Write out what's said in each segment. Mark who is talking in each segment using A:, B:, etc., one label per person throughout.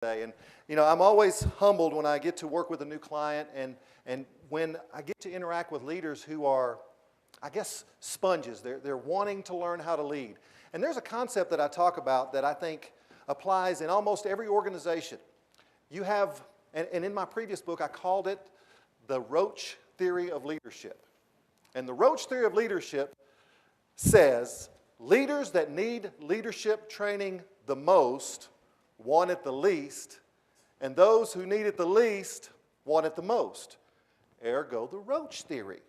A: today. And, I'm always humbled when I get to work with a new client and when I get to interact with leaders who are, I guess, sponges. They're wanting to learn how to lead. And there's a concept that I talk about that I think applies in almost every organization. You have, and in my previous book, I called it the Roach Theory of Leadership. And the Roach Theory of Leadership says leaders that need leadership training the most want it the least, and those who need it the least want it the most. Ergo, the Roach Theory.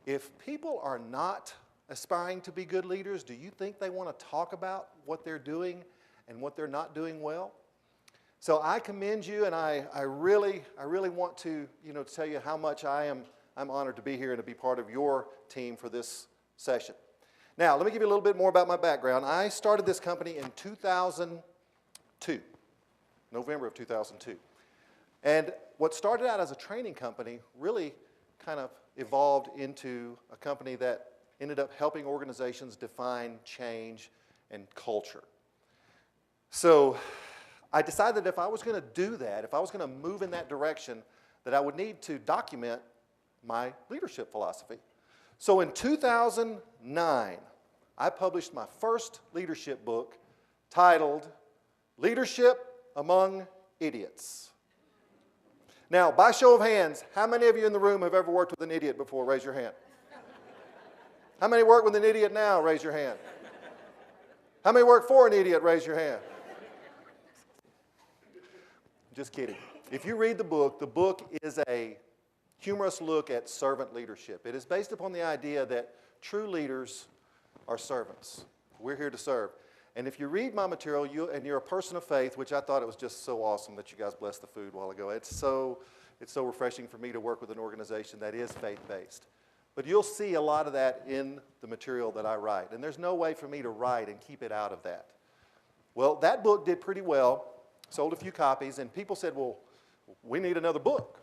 A: If people are not aspiring to be good leaders, do you think they want to talk about what they're doing and what they're not doing well? So I commend you, and I really want to, tell you how much I'm honored to be here and to be part of your team for this session. Now, let me give you a little bit more about my background. I started this company in 2002, November of 2002. And what started out as a training company really kind of evolved into a company that ended up helping organizations define change and culture. So I decided that if I was going to do that, if I was going to move in that direction, that I would need to document my leadership philosophy. So in 2009, I published my first leadership book titled Leadership Among Idiots. Now, by show of hands, how many of you in the room have ever worked with an idiot before? Raise your hand. How many work with an idiot now? Raise your hand. How many work for an idiot? Raise your hand. Just kidding. If you read the book is a humorous look at servant leadership. It is based upon the idea that true leaders are servants. We're here to serve. And if you read my material, and you're a person of faith, which I thought it was just so awesome that you guys blessed the food a while ago. It's so refreshing for me to work with an organization that is faith-based. But you'll see a lot of that in the material that I write. And there's no way for me to write and keep it out of that. Well, that book did pretty well, sold a few copies, and people said, well, we need another book.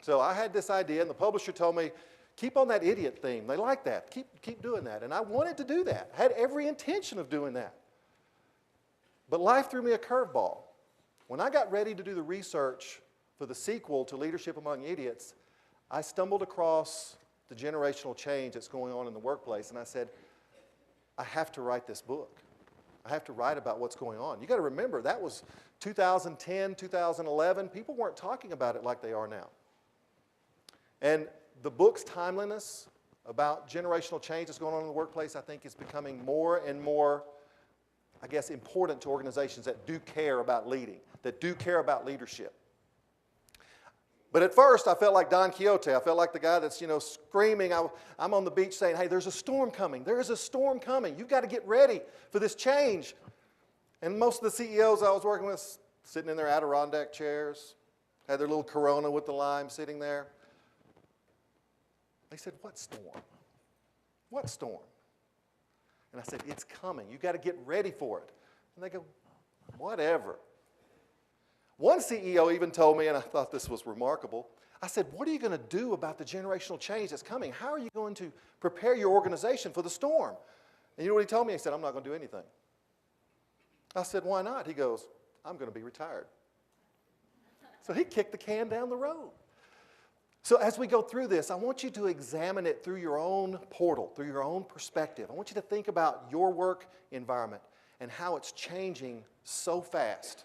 A: So I had this idea, and the publisher told me, keep on that idiot theme. They like that. Keep doing that. And I wanted to do that. I had every intention of doing that. But life threw me a curveball. When I got ready to do the research for the sequel to Leadership Among Idiots, I stumbled across the generational change that's going on in the workplace, and I said, I have to write this book. I have to write about what's going on. You got to remember, that was 2010, 2011. People weren't talking about it like they are now. And the book's timeliness about generational change that's going on in the workplace, I think, is becoming more and more, I guess, important to organizations that do care about leading, that do care about leadership. But at first, I felt like Don Quixote. I felt like the guy that's, screaming. I'm on the beach saying, hey, there's a storm coming. There is a storm coming. You've got to get ready for this change. And most of the CEOs I was working with sitting in their Adirondack chairs, had their little Corona with the lime sitting there. They said, what storm? What storm? And I said, it's coming. You've got to get ready for it. And they go, whatever. One CEO even told me, and I thought this was remarkable, I said, what are you going to do about the generational change that's coming? How are you going to prepare your organization for the storm? And you know what he told me? He said, I'm not going to do anything. I said, why not? He goes, I'm going to be retired. So he kicked the can down the road. So as we go through this, I want you to examine it through your own portal, through your own perspective. I want you to think about your work environment and how it's changing so fast,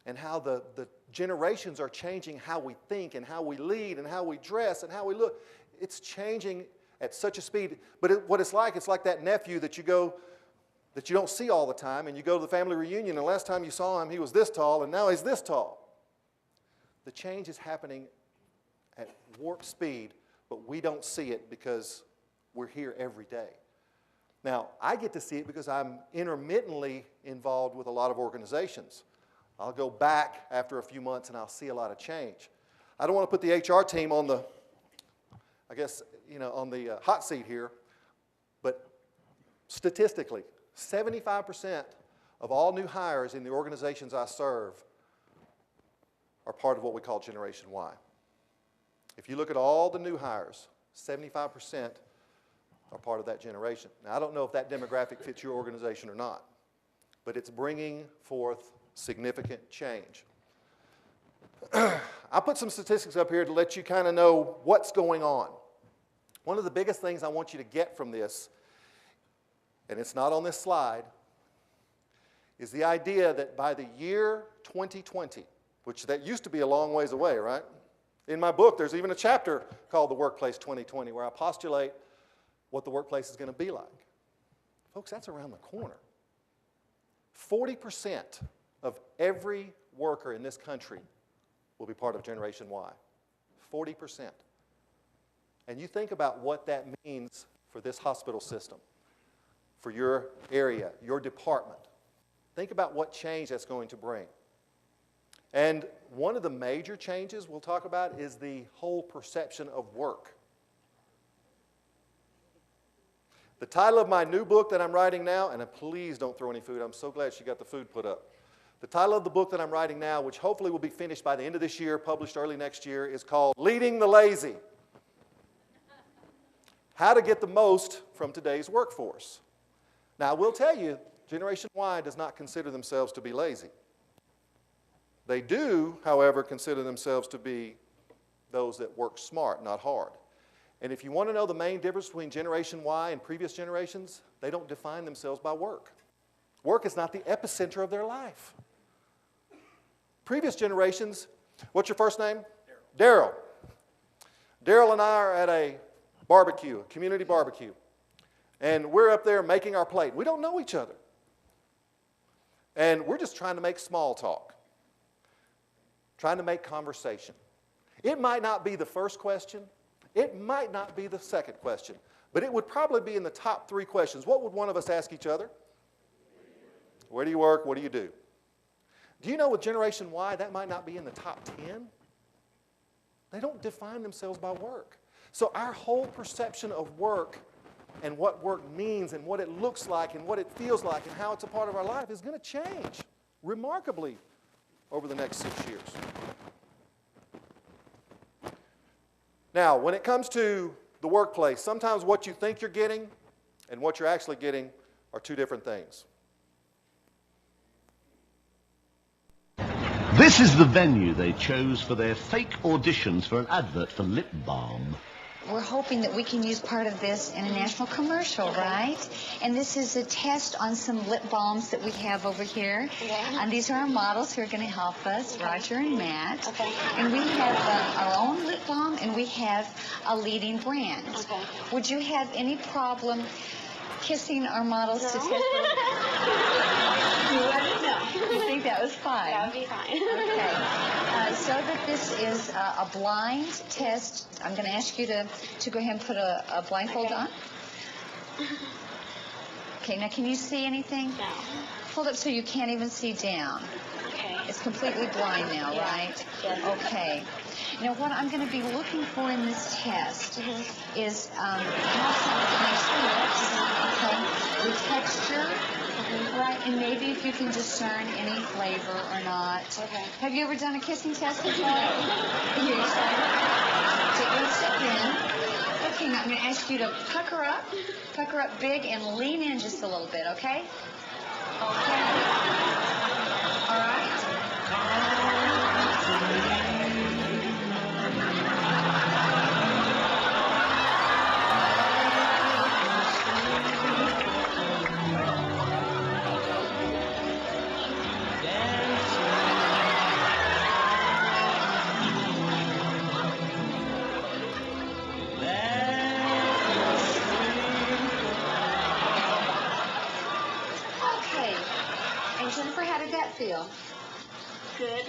A: and how the generations are changing how we think and how we lead and how we dress and how we look. It's changing at such a speed. But what it's like that nephew that you don't see all the time, and you go to the family reunion, and the last time you saw him, he was this tall, and now he's this tall. The change is happening at warp speed, but we don't see it because we're here every day. Now, I get to see it because I'm intermittently involved with a lot of organizations. I'll go back after a few months and I'll see a lot of change. I don't want to put the HR team on the, on the hot seat here, but statistically, 75% of all new hires in the organizations I serve are part of what we call Generation Y. If you look at all the new hires, 75% are part of that generation. Now, I don't know if that demographic fits your organization or not, but it's bringing forth significant change. I put some statistics up here to let you kind of know what's going on. One of the biggest things I want you to get from this, and it's not on this slide, is the idea that by the year 2020, which that used to be a long ways away, right? In my book, there's even a chapter called The Workplace 2020 where I postulate what the workplace is going to be like. Folks, that's around the corner. 40% of every worker in this country will be part of Generation Y. 40%. And you think about what that means for this hospital system, for your area, your department. Think about what change that's going to bring. And one of the major changes we'll talk about is the whole perception of work. The title of my new book that I'm writing now, and please don't throw any food, I'm so glad she got the food put up. The title of the book that I'm writing now, which hopefully will be finished by the end of this year, published early next year, is called Leading the Lazy. How to get the most from today's workforce. Now, I will tell you, Generation Y does not consider themselves to be lazy. They do, however, consider themselves to be those that work smart, not hard. And if you want to know the main difference between Generation Y and previous generations, they don't define themselves by work. Work is not the epicenter of their life. Previous generations, what's your first name? Daryl. Daryl and I are at a barbecue, a community barbecue. And we're up there making our plate. We don't know each other. And we're just trying to make small talk. Trying to make conversation. It might not be the first question. It might not be the second question. But it would probably be in the top 3 questions. What would one of us ask each other? Where do you work? What do you do? Do you know with Generation Y, that might not be in the top 10? They don't define themselves by work. So our whole perception of work and what work means and what it looks like and what it feels like and how it's a part of our life is going to change remarkably over the next 6 years. Now, when it comes to the workplace, sometimes what you think you're getting and what you're actually getting are 2 different things.
B: This is the venue they chose for their fake auditions for an advert for lip balm.
C: We're hoping that we can use part of this in a national commercial, right? And this is a test on some lip balms that we have over here.
D: Okay.
C: And these are our models who are going to help us,
D: Okay.
C: Roger and Matt.
D: Okay.
C: And we have our own lip balm, and we have a leading brand.
D: Okay.
C: Would you have any problem kissing our models
D: No.
C: to test them?
D: No.
C: You think that was fine?
D: That would be fine.
C: Okay. So that this is a blind test, I'm going to ask you to go ahead and put a blindfold
D: Okay.
C: on. Okay, now can you see anything?
D: No.
C: Hold up so you can't even see down.
D: Okay.
C: It's completely blind now,
D: Yeah.
C: right?
D: Yes.
C: Okay. Now what I'm going to be looking for in this test is how something makes the texture, right? And maybe if you can discern any flavor or not.
D: Okay.
C: Have you ever done a kissing test before? Yes. Take one step in. Okay, now I'm going to ask you to pucker up big, and lean in just a little bit, okay? Okay. All right. Okay. And Jennifer, how did that feel?
D: Good.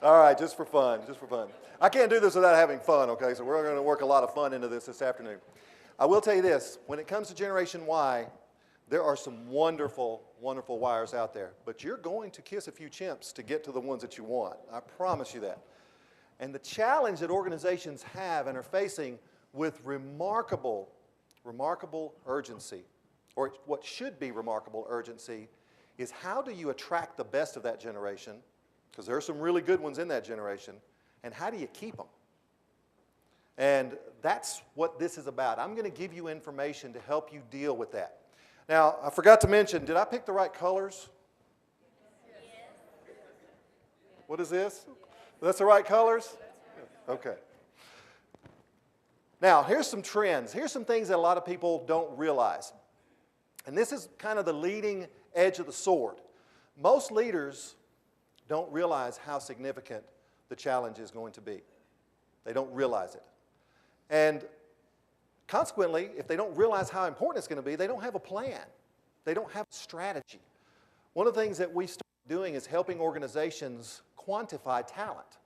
A: All right, just for fun, just for fun. I can't do this without having fun, okay? So we're going to work a lot of fun into this afternoon. I will tell you this. When it comes to Generation Y, there are some wonderful, wonderful wires out there. But you're going to kiss a few chimps to get to the ones that you want. I promise you that. And the challenge that organizations have and are facing with remarkable urgency, or what should be remarkable urgency, is how do you attract the best of that generation? because there are some really good ones in that generation, and how do you keep them? And that's what this is about. I'm going to give you information to help you deal with that. Now, I forgot to mention, did I pick the right colors? What is this? That's the right colors? Okay. Now, here's some trends. Here's some things that a lot of people don't realize. And this is kind of the leading edge of the sword. Most leaders don't realize how significant the challenge is going to be. They don't realize it. And consequently, if they don't realize how important it's going to be, they don't have a plan. They don't have a strategy. One of the things that we started doing is helping organizations quantify talent,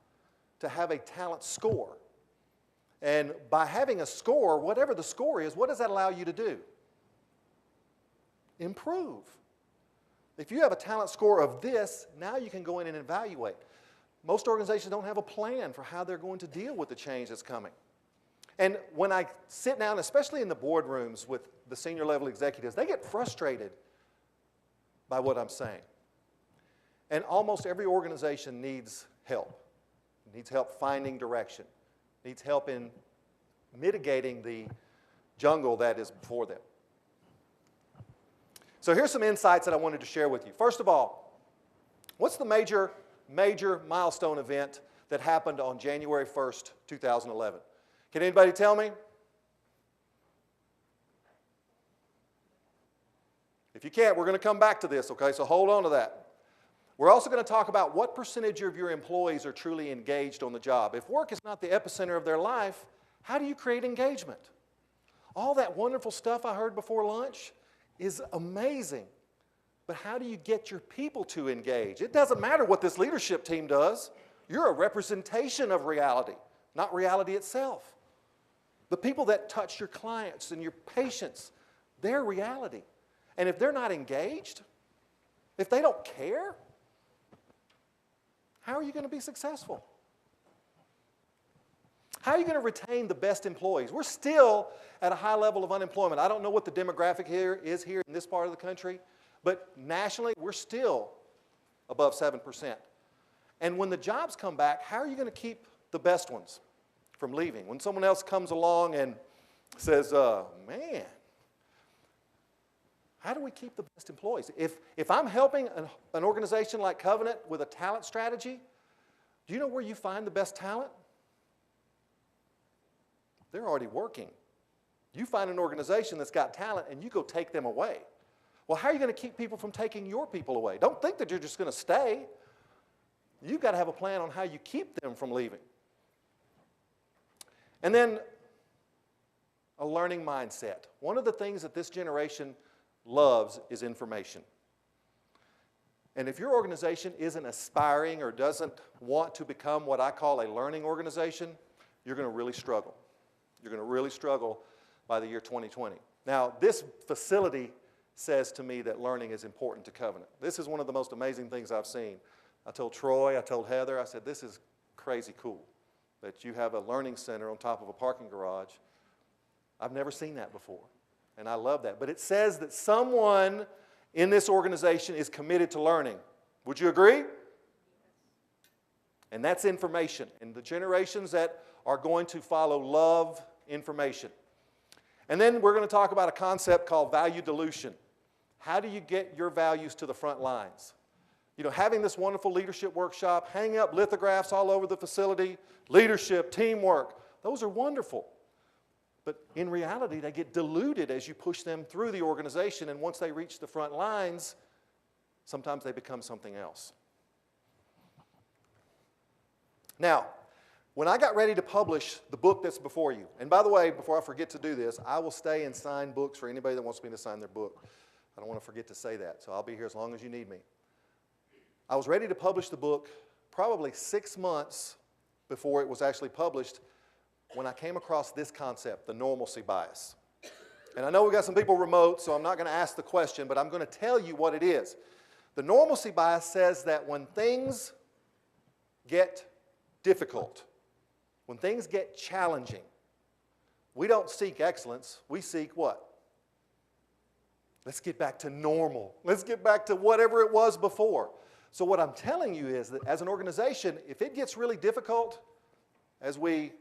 A: to have a talent score. And by having a score, whatever the score is, what does that allow you to do? Improve. If you have a talent score of this, now you can go in and evaluate. Most organizations don't have a plan for how they're going to deal with the change that's coming. And when I sit down, especially in the boardrooms with the senior level executives, they get frustrated by what I'm saying. And almost every organization needs help. Needs help finding direction. Needs help in mitigating the jungle that is before them. So here's some insights that I wanted to share with you. First of all, what's the major milestone event that happened on January 1st, 2011? Can anybody tell me? If you can't, we're going to come back to this, okay? So hold on to that. We're also going to talk about what percentage of your employees are truly engaged on the job. If work is not the epicenter of their life, how do you create engagement? All that wonderful stuff I heard before lunch is amazing. But how do you get your people to engage? It doesn't matter what this leadership team does. You're a representation of reality, not reality itself. The people that touch your clients and your patients, they're reality. And if they're not engaged, if they don't care, how are you going to be successful? How are you going to retain the best employees? We're still at a high level of unemployment. I don't know what the demographic is here in this part of the country, but nationally, we're still above 7%. And when the jobs come back, how are you going to keep the best ones from leaving? When someone else comes along and says, man, how do we keep the best employees? If I'm helping an organization like Covenant with a talent strategy, do you know where you find the best talent? They're already working. You find an organization that's got talent and you go take them away. Well, how are you going to keep people from taking your people away? Don't think that you're just going to stay. You've got to have a plan on how you keep them from leaving. And then a learning mindset. One of the things that this generation loves is information. And if your organization isn't aspiring or doesn't want to become what I call a learning organization, you're going to really struggle. You're going to really struggle by the year 2020. Now, this facility says to me that learning is important to Covenant. This is one of the most amazing things I've seen. I told Troy, I told Heather, I said, this is crazy cool that you have a learning center on top of a parking garage. I've never seen that before. And I love that. But it says that someone in this organization is committed to learning. Would you agree? And that's information. And the generations that are going to follow love information. And then we're going to talk about a concept called value dilution. How do you get your values to the front lines? You know, having this wonderful leadership workshop, hanging up lithographs all over the facility, leadership, teamwork, those are wonderful. But in reality, they get diluted as you push them through the organization, and once they reach the front lines, sometimes they become something else. Now, when I got ready to publish the book that's before you, and by the way, before I forget to do this, I will stay and sign books for anybody that wants me to sign their book. I don't want to forget to say that, so I'll be here as long as you need me. I was ready to publish the book probably 6 months before it was actually published when I came across this concept, the normalcy bias. And I know we've got some people remote, so I'm not going to ask the question, but I'm going to tell you what it is. The normalcy bias says that when things get difficult, when things get challenging, we don't seek excellence, we seek what? Let's get back to normal. Let's get back to whatever it was before. So what I'm telling you is that as an organization, if it gets really difficult as we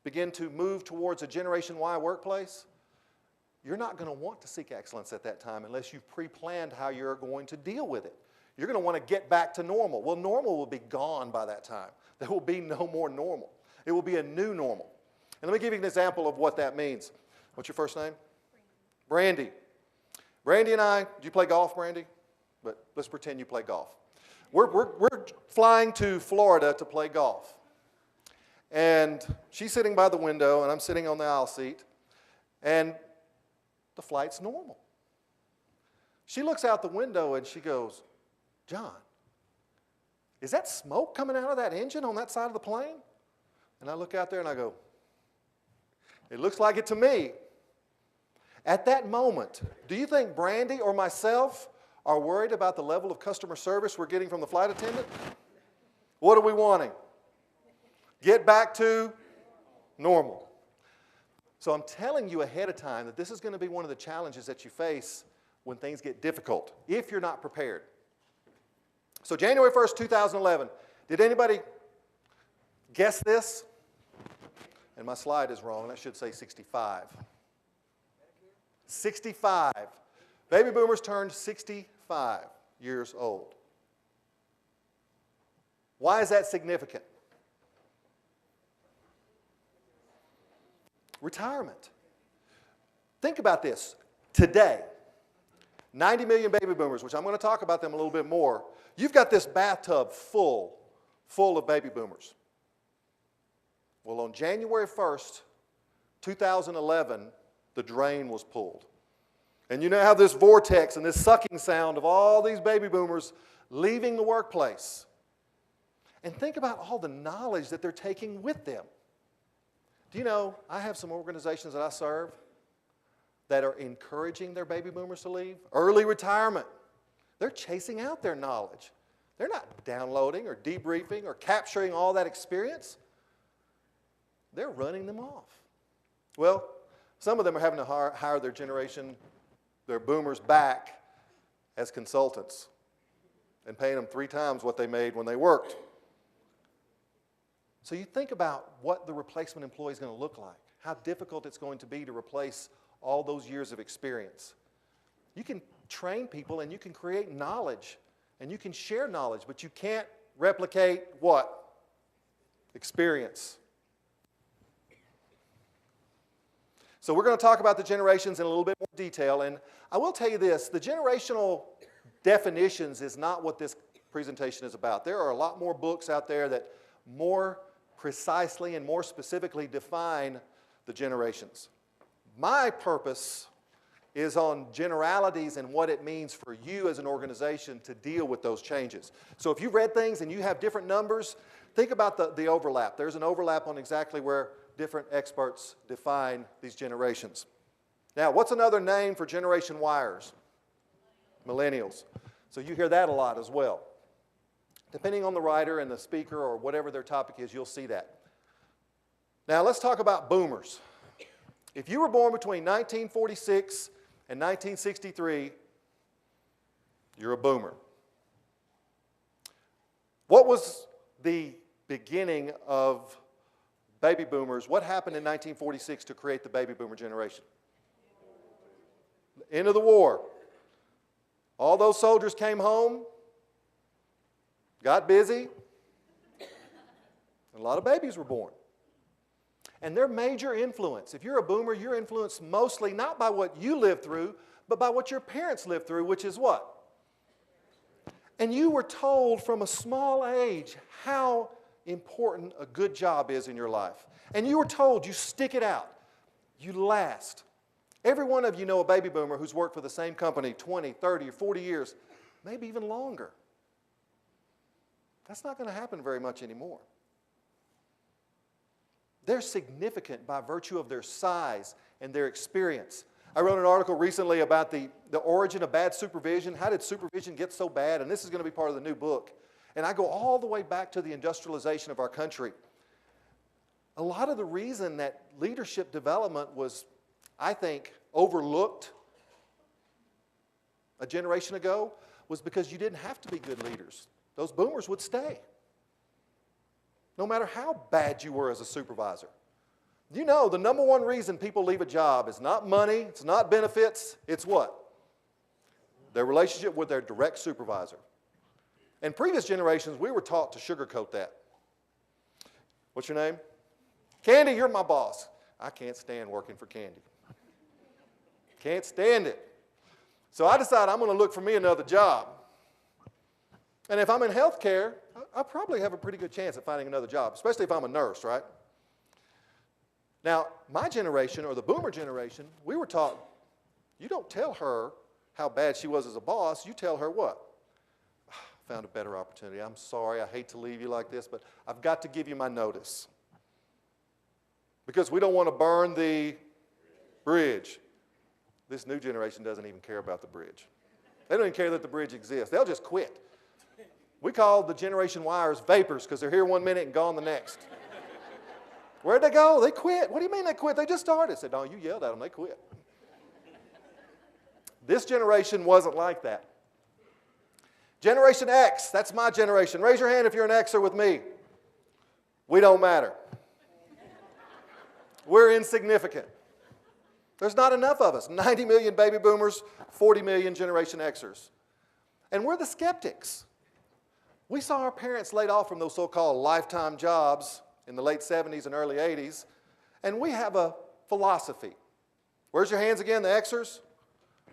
A: begin to move towards a Generation Y workplace, you're not going to want to seek excellence at that time unless you've pre-planned how you're going to deal with it. You're going to want to get back to normal. Well, normal will be gone by that time. There will be no more normal. It will be a new normal. And let me give you an example of what that means. What's your first name? Brandy. Brandy and I, do you play golf, Brandy? But let's pretend you play golf. We're flying to Florida to play golf. And she's sitting by the window, and I'm sitting on the aisle seat, and the flight's normal. She looks out the window, and she goes, John, is that smoke coming out of that engine on that side of the plane? And I look out there, and I go, it looks like it to me. At that moment, do you think Brandy or myself are worried about the level of customer service we're getting from the flight attendant? What are we wanting? Get back to normal. So I'm telling you ahead of time that this is going to be one of the challenges that you face when things get difficult, if you're not prepared. So January 1st, 2011, did anybody guess this? And my slide is wrong. That should say 65. 65. Baby boomers turned 65 years old. Why is that significant? Retirement. Think about this. Today, 90 million baby boomers, which I'm going to talk about them a little bit more. You've got this bathtub full of baby boomers. Well, on January 1st, 2011, the drain was pulled. And you now have this vortex and this sucking sound of all these baby boomers leaving the workplace. And think about all the knowledge that they're taking with them. Do you know, I have some organizations that I serve that are encouraging their baby boomers to leave. Early retirement. They're chasing out their knowledge. They're not downloading or debriefing or capturing all that experience. They're running them off. Well, some of them are having to hire their generation, their boomers back as consultants and paying them 3 times what they made when they worked. So you think about what the replacement employee is going to look like, how difficult it's going to be to replace all those years of experience. You can train people and you can create knowledge and you can share knowledge, but you can't replicate what? Experience. So we're going to talk about the generations in a little bit more detail, and I will tell you this, the generational definitions is not what this presentation is about. There are a lot more books out there that more precisely and more specifically define the generations. My purpose is on generalities and what it means for you as an organization to deal with those changes. So if you've read things and you have different numbers, think about the overlap. There's an overlap on exactly where different experts define these generations. Now, what's another name for Generation Yers? Millennials. So you hear that a lot as well. Depending on the writer and the speaker or whatever their topic is, you'll see that. Now, let's talk about boomers. If you were born between 1946 and 1963, you're a boomer. What was the beginning of baby boomers? What happened in 1946 to create the baby boomer generation? End of the war. All those soldiers came home, got busy, and a lot of babies were born. And their major influence, if you're a boomer, you're influenced mostly not by what you lived through, but by what your parents lived through, which is what? And you were told from a small age how important a good job is in your life. And you were told you stick it out, you last. Every one of you know a baby boomer who's worked for the same company 20, 30, or 40 years, maybe even longer. That's not going to happen very much anymore. They're significant by virtue of their size and their experience. I wrote an article recently about the origin of bad supervision. How did supervision get so bad? And this is going to be part of the new book. And I go all the way back to the industrialization of our country. A lot of the reason that leadership development was, I think, overlooked a generation ago was because you didn't have to be good leaders. those boomers would stay. No matter how bad you were as a supervisor. You know, the number one reason people leave a job is not money, it's not benefits, it's what? Their relationship with their direct supervisor. In previous generations, we were taught to sugarcoat that. What's your name? Candy, you're my boss. I can't stand working for Candy. Can't stand it. So I decided I'm going to look for me another job. And if I'm in healthcare, I probably have a pretty good chance at finding another job, especially if I'm a nurse, right? Now, my generation, or the boomer generation, we were taught, you don't tell her how bad she was as a boss, you tell her what? I found a better opportunity. I'm sorry, I hate to leave you like this, but I've got to give you my notice. Because we don't want to burn the bridge. This new generation doesn't even care about the bridge. They don't even care that the bridge exists. They'll just quit. We call the Generation Yers vapors because they're here one minute and gone the next. Where'd they go? They quit. What do you mean they quit? They just started. I said, no, you yelled at them. They quit. This generation wasn't like that. Generation X, that's my generation. Raise your hand if you're an Xer with me. We don't matter. We're insignificant. There's not enough of us. 90 million baby boomers, 40 million Generation Xers. And we're the skeptics. We saw our parents laid off from those so-called lifetime jobs in the late 70s and early 80s, and we have a philosophy. Where's your hands again, the Xers?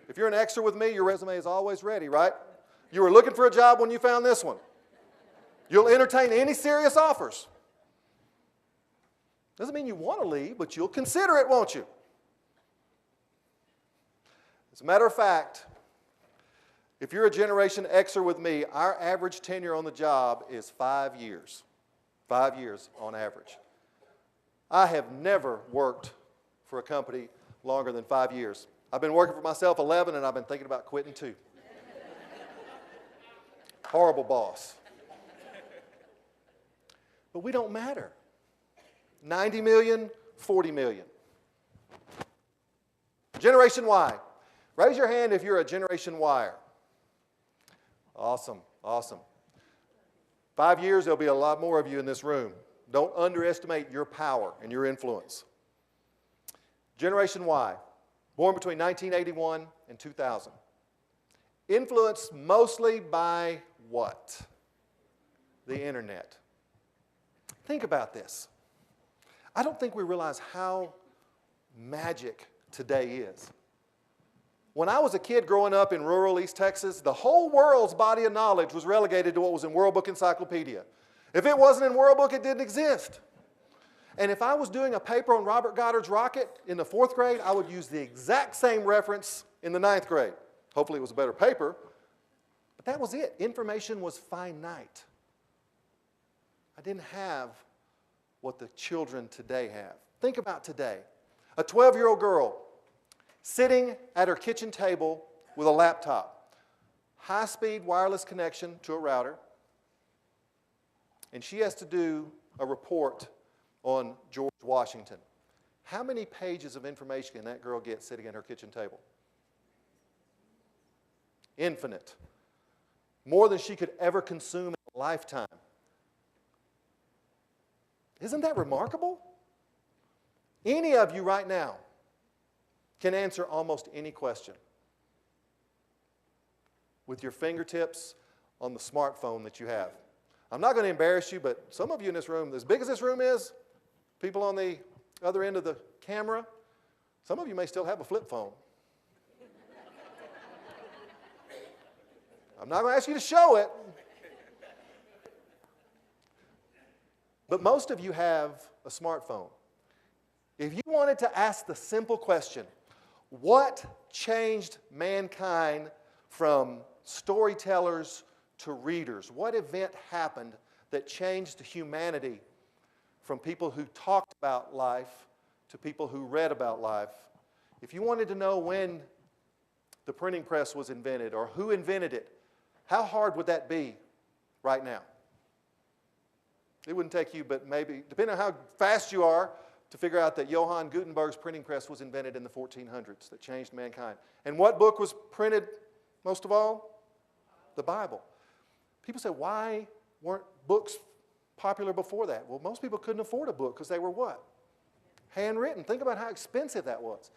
A: If you're an Xer with me, your resume is always ready, right? You were looking for a job when you found this one. You'll entertain any serious offers. Doesn't mean you want to leave, but you'll consider it, won't you? As a matter of fact, if you're a Generation Xer with me, our average tenure on the job is 5 years. 5 years on average. I have never worked for a company longer than 5 years. I've been working for myself 11, and I've been thinking about quitting 2. Horrible boss. But we don't matter. 90 million, 40 million. Generation Y. Raise your hand if you're a Generation Yer. Awesome, awesome. 5 years, there'll be a lot more of you in this room. Don't underestimate your power and your influence. Generation Y, born between 1981 and 2000. Influenced mostly by what? The internet. Think about this. I don't think we realize how magic today is. When I was a kid growing up in rural East Texas, the whole world's body of knowledge was relegated to what was in World Book Encyclopedia. If it wasn't in World Book, it didn't exist. And if I was doing a paper on Robert Goddard's rocket in the 4th grade, I would use the exact same reference in the 9th grade. Hopefully it was a better paper, but that was it. Information was finite. I didn't have what the children today have. Think about today. A 12-year-old girl sitting at her kitchen table with a laptop, high-speed wireless connection to a router, and she has to do a report on George Washington. How many pages of information can that girl get sitting at her kitchen table? Infinite. More than she could ever consume in a lifetime. Isn't that remarkable? Any of you right now can answer almost any question with your fingertips on the smartphone that you have. I'm not going to embarrass you, but some of you in this room, as big as this room is, people on the other end of the camera, some of you may still have a flip phone. I'm not going to ask you to show it. But most of you have a smartphone. If you wanted to ask the simple question, what changed mankind from storytellers to readers? What event happened that changed humanity from people who talked about life to people who read about life? If you wanted to know when the printing press was invented or who invented it, how hard would that be right now? It wouldn't take you but maybe, depending on how fast you are, to figure out that Johann Gutenberg's printing press was invented in the 1400s that changed mankind. And what book was printed most of all? The Bible. People say, why weren't books popular before that? Well, most people couldn't afford a book because they were what? Handwritten. Think about how expensive that was.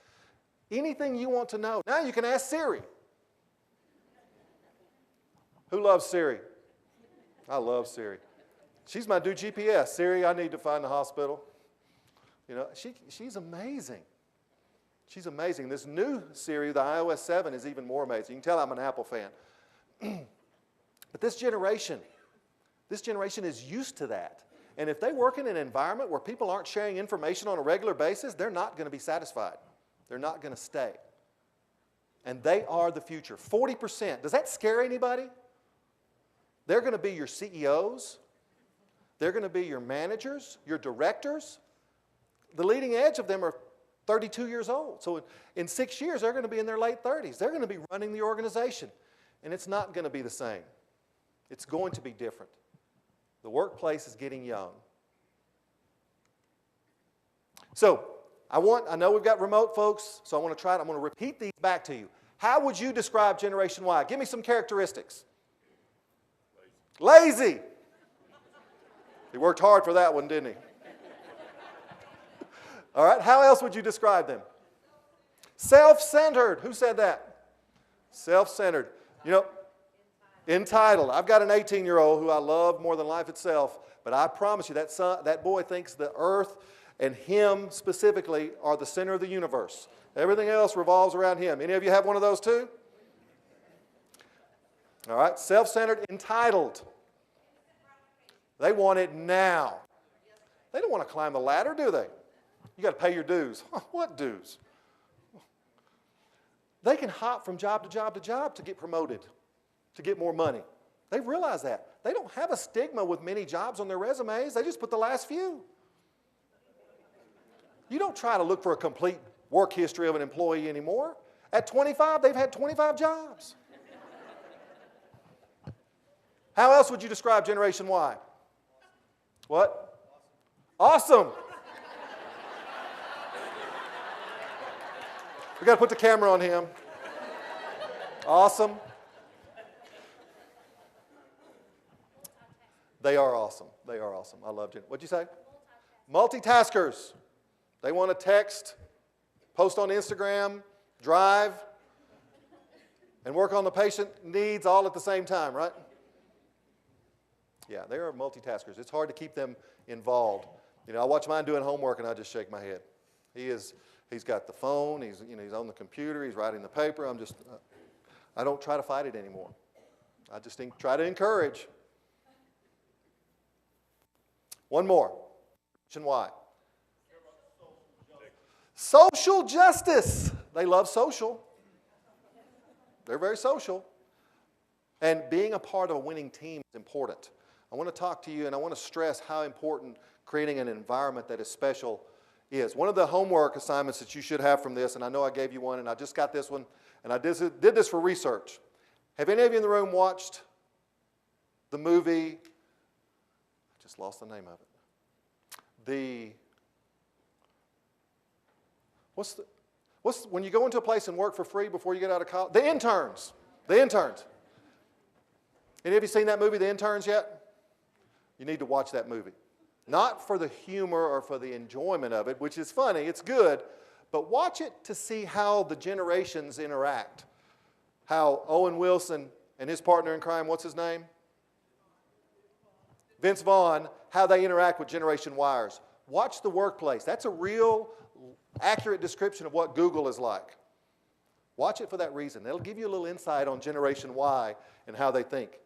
A: Anything you want to know. Now you can ask Siri. Who loves Siri? I love Siri. She's my new GPS. Siri, I need to find the hospital. You know, she's amazing. She's amazing. This new Siri, the iOS 7, is even more amazing. You can tell I'm an Apple fan. But this generation is used to that. And if they work in an environment where people aren't sharing information on a regular basis, they're not going to be satisfied. They're not going to stay. And they are the future. 40%. Does that scare anybody? They're going to be your CEOs. They're going to be your managers, your directors. The leading edge of them are 32 years old. So in 6 years, they're going to be in their late 30s. They're going to be running the organization. And it's not going to be the same. It's going to be different. The workplace is getting young. So I know we've got remote folks, so I want to try it. I'm going to repeat these back to you. How would you describe Generation Y? Give me some characteristics. Lazy. He worked hard for that one, didn't he? All right, how else would you describe them? Self-centered. Who said that? Self-centered. You know, entitled. I've got an 18-year-old who I love more than life itself, but I promise you that boy thinks the earth and him specifically are the center of the universe. Everything else revolves around him. Any of you have one of those too? All right, self-centered, entitled. They want it now. They don't want to climb the ladder, do they? You got to pay your dues. What dues? They can hop from job to job to job to get promoted, to get more money. They realize that. They don't have a stigma with many jobs on their resumes. They just put the last few. You don't try to look for a complete work history of an employee anymore. At 25, they've had 25 jobs. How else would you describe Generation Y? What? Awesome. We got to put the camera on him. Awesome. They are awesome. They are awesome. I love it. What'd you say? Multitaskers. They want to text, post on Instagram, drive, and work on the patient needs all at the same time, right? Yeah, they are multitaskers. It's hard to keep them involved. You know, I watch mine doing homework and I just shake my head. He's got the phone, he's on the computer, he's writing the paper. I don't try to fight it anymore. I just try to encourage. One more. Why? Social justice. They love social. They're very social. And being a part of a winning team is important. I want to talk to you and I want to stress how important creating an environment that is special is. One of the homework assignments that you should have from this, and I know I gave you one, and I just got this one, and I did this for research. Have any of you in the room watched the movie, I just lost the name of it, when you go into a place and work for free before you get out of college? The Interns. The Interns. Any of you seen that movie, The Interns, yet? You need to watch that movie. Not for the humor or for the enjoyment of it, which is funny, it's good, but watch it to see how the generations interact. How Owen Wilson and his partner in crime, what's his name? Vince Vaughn, how they interact with Generation Yers. Watch the workplace. That's a real accurate description of what Google is like. Watch it for that reason. It'll give you a little insight on Generation Y and how they think.